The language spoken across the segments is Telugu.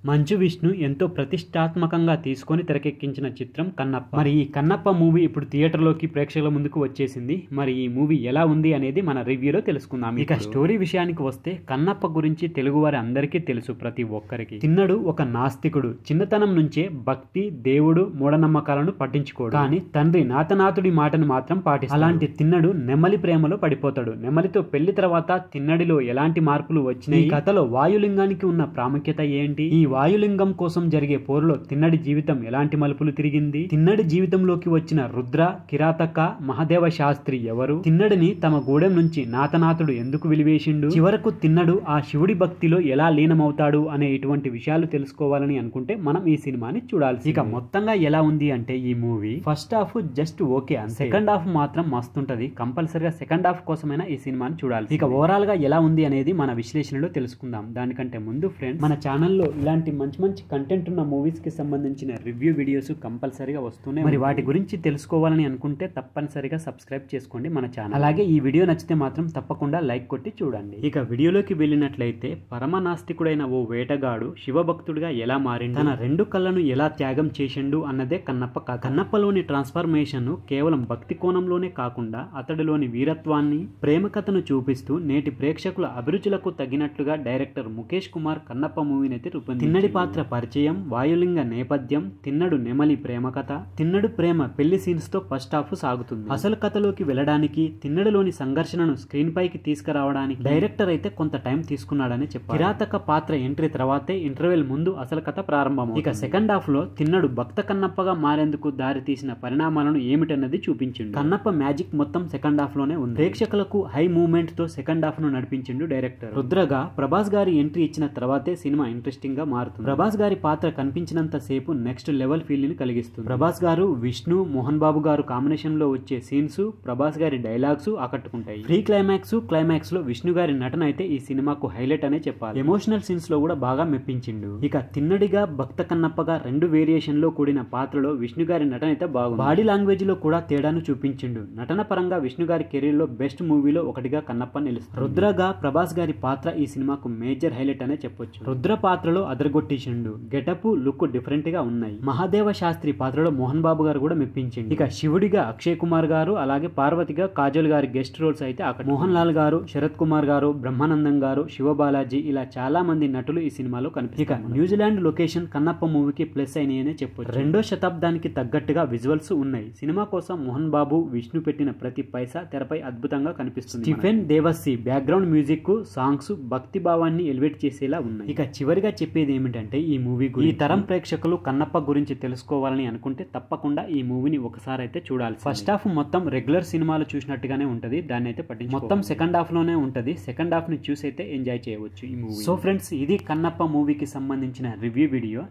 మంచు విష్ణు ఎంతో ప్రతిష్టాత్మకంగా తీసుకొని తెరకెక్కించిన చిత్రం కన్నప్ప. మరి ఈ కన్నప్ప మూవీ ఇప్పుడు థియేటర్లోకి ప్రేక్షకుల ముందుకు వచ్చేసింది. మరి ఈ మూవీ ఎలా ఉంది అనేది మన రివ్యూలో తెలుసుకుందాం. ఇక స్టోరీ విషయానికి వస్తే కన్నప్ప గురించి తెలుగువారి అందరికీ తెలుసు, ప్రతి ఒక్కరికి. తిన్నడు ఒక నాస్తికుడు, చిన్నతనం నుంచే భక్తి, దేవుడు, మూఢనమ్మకాలను పట్టించుకోడు. కానీ తండ్రి నాథనాథుడి మాటను మాత్రం పాటిస్తాడు. అలాంటి తిన్నడు నెమలి ప్రేమలో పడిపోతాడు. నెమలితో పెళ్లి తర్వాత తిన్నడిలో ఎలాంటి మార్పులు వచ్చినాయి, ఈ కథలో వాయులింగానికి ఉన్న ప్రాముఖ్యత ఏంటి, ఈ వాయులింగం కోసం జరిగే పోరులో తిన్నడి జీవితం ఎలాంటి మలుపులు తిరిగింది, తిన్నడి జీవితంలోకి వచ్చిన రుద్ర, కిరాతక, మహదేవ శాస్త్రి ఎవరు, తిన్నడిని తమ గూడెం నుంచి నాథనాథుడు ఎందుకు వెలివేసిండు, చివరకు తిన్నడు ఆ శివుడి భక్తిలో ఎలా లీనమవుతాడు అనే ఇటువంటి విషయాలు తెలుసుకోవాలని అనుకుంటే మనం ఈ సినిమాని చూడాలి. ఇక మొత్తంగా ఎలా ఉంది అంటే ఈ movie first half just okay, second half మాత్రం మస్తుంటది. కంపల్సరిగా సెకండ్ హాఫ్ కోసమైనా ఈ సినిమాని చూడాలి. ఇక ఓవరాల్ గా ఎలా ఉంది అనేది మన విశ్లేషణలో తెలుసుకుందాం. దానికంటే ముందు ఫ్రెండ్స్, మన ఛానల్లో ఇలాంటి మంచి కంటెంట్ ఉన్న మూవీస్ కి సంబంధించిన రివ్యూ వీడియోస్ కంపల్సరీగా వస్తున్నాయి. మరి వాటి గురించి తెలుసుకోవాలని అనుకుంటే తప్పనిసరిగా సబ్స్క్రైబ్ చేసుకోండి మన ఛానల్. అలాగే ఈ వీడియో నచ్చితే మాత్రం తప్పకుండా లైక్ కొట్టి చూడండి. ఇక వీడియోలోకి వెళ్ళినట్లయితే, పరమనాస్తికుడైన ఓ వేటగాడు శివభక్తుడిగా ఎలా మారిండు, తన రెండు కళ్ళను ఎలా త్యాగం చేసిండు అన్నదే కన్నప్ప కథ. కన్నప్పలోని ట్రాన్స్ఫర్మేషన్ కేవలం భక్తి కోణంలోనే కాకుండా అతడిలోని వీరత్వాన్ని, ప్రేమ కథను చూపిస్తూ నేటి ప్రేక్షకుల అభిరుచులకు తగినట్లుగా డైరెక్టర్ ముఖేష్ కుమార్ కన్నప్ప మూవీని అయితే రూపొందించారు. తిన్నడి పాత్ర పరిచయం, వాయులింగ నేపథ్యం, తిన్నడు నెమలి ప్రేమ కథ, తిన్నడు ప్రేమ పెళ్లి సీన్స్ తో ఫస్ట్ హాఫ్ సాగుతుంది. అసలు కథలోకి వెళ్ళడానికి, తిన్నడిలోని సంఘర్షణను స్క్రీన్ పైకి తీసుకురావడానికి డైరెక్టర్ అయితే కొంత టైం తీసుకున్నాడని చెప్పారు. కిరాతక పాత్ర ఎంట్రీ తర్వాతే ఇంటర్వెల్ ముందు అసలు కథ ప్రారంభం. ఇక సెకండ్ హాఫ్ లో తిన్నడు భక్త కన్నప్పగా మారేందుకు దారి తీసిన పరిణామాలను ఏమిటన్నది చూపించిండు. కన్నప్ప మ్యాజిక్ మొత్తం సెకండ్ హాఫ్ లోనే ఉంది. ప్రేక్షకులకు హై మూవ్మెంట్ తో సెకండ్ హాఫ్ ను నడిపించిండు డైరెక్టర్. రుద్రగా ప్రభాస్ గారి ఎంట్రీ ఇచ్చిన తర్వాతే సినిమా ఇంట్రెస్టింగ్ గా మారుతుంది. ప్రభాస్ గారి పాత్ర కనిపించినంత సేపు నెక్స్ట్ లెవెల్ ఫీల్ ని కలిగిస్తుంది. ప్రభాస్ గారు, విష్ణు, మోహన్ బాబు గారు కాంబినేషన్ లో వచ్చే సీన్స్, ప్రభాస్ గారి డైలాగ్స్ ఆకట్టుకుంటాయి. ప్రీ క్లైమాక్స్ లో విష్ణు గారి నటన అయితే ఈ సినిమాకు హైలైట్ అనే చెప్పాలి. ఎమోషనల్ సీన్స్ లో కూడా బాగా మెప్పించిండు. ఇక తిన్నడిగా, భక్త కన్నప్పగా రెండు వేరియేషన్ లో కూడిన పాత్రలో విష్ణు గారి నటన అయితే బాగుంది. బాడీ లాంగ్వేజ్ లో కూడా తేడాను చూపించిండు. నటన పరంగా విష్ణు గారి కెరీర్ లో బెస్ట్ మూవీలో ఒకటిగా కన్నప్ప నిలుస్తుంది. రుద్రగా ప్రభాస్ గారి పాత్ర ఈ సినిమాకు మేజర్ హైలైట్ అనే చెప్పొచ్చు. రుద్ర పాత్రలో అదరగొట్టేసిండు. గెటప్, లుక్ డిఫరెంట్ గా ఉన్నాయి. మహాదేవ శాస్త్రి పాత్రలో మోహన్ బాబు గారు కూడా మెప్పించిండు. ఇక శివుడిగా అక్షయ్ కుమార్ గారు, అలాగే పార్వతిగా కాజల్ గారి గెస్ట్ రోల్స్ అయితే అక్కడ. మోహన్ లాల్ గారు, శరత్ కుమార్ గారు, బ్రహ్మానందం గారు, శివబాలాజీ, ఇలా చాలా మంది నటులు ఈ సినిమాలో కనిపిస్తారు. ఇక న్యూజిలాండ్ లొకేషన్ కన్నప్ప మూవీకి ప్లస్ అయినాయనే చెప్పొచ్చు. రెండో శతాబ్దానికి తగ్గట్టుగా విజువల్స్ ఉన్నాయి. సినిమా కోసం మోహన్ బాబు, విష్ణు పెట్టిన ప్రతి పైసా తెరపై అద్భుతంగా కనిపిస్తుంది. స్టీఫెన్ దేవస్సి బ్యాక్గ్రౌండ్ మ్యూజిక్, సాంగ్స్ భక్తి భావాన్ని ఎలివేట్ చేసేలా ఉన్నాయి. ఇక చివరిగా చెప్పేది ఏమిటంటే, ఈ మూవీ ఈ తరం ప్రేక్షకులు కన్నప్ప గురించి తెలుసుకోవాలని అనుకుంటే తప్పకుండా ఈ మూవీని ఒకసారి అయితే చూడాలి. ఫస్ట్ హాఫ్ మొత్తం రెగ్యులర్ సినిమాలు చూసినట్టుగానే ఉంటది, దాన్ని అయితే పట్టించుకోవాలి. మొత్తం సెకండ్ హాఫ్ లోనే ఉంటది. సెకండ్ హాఫ్ ని చూసి అయితే ఎంజాయ్ చేయవచ్చు ఈ మూవీ. సో ఫ్రెండ్స్, ఇది కన్నప్ప మూవీకి సంబంధించిన రివ్యూ వీడియో.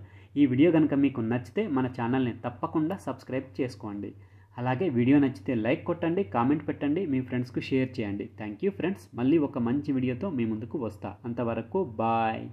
ఈ వీడియో కనుక మీకు నచ్చితే మన ఛానల్ని తప్పకుండా సబ్స్క్రైబ్ చేసుకోండి. అలాగే వీడియో నచ్చితే లైక్ కొట్టండి, కామెంట్ పెట్టండి, మీ ఫ్రెండ్స్కు షేర్ చేయండి. Thank you friends. మళ్ళీ ఒక మంచి వీడియోతో మీ ముందుకు వస్తా. అంతవరకు బాయ్.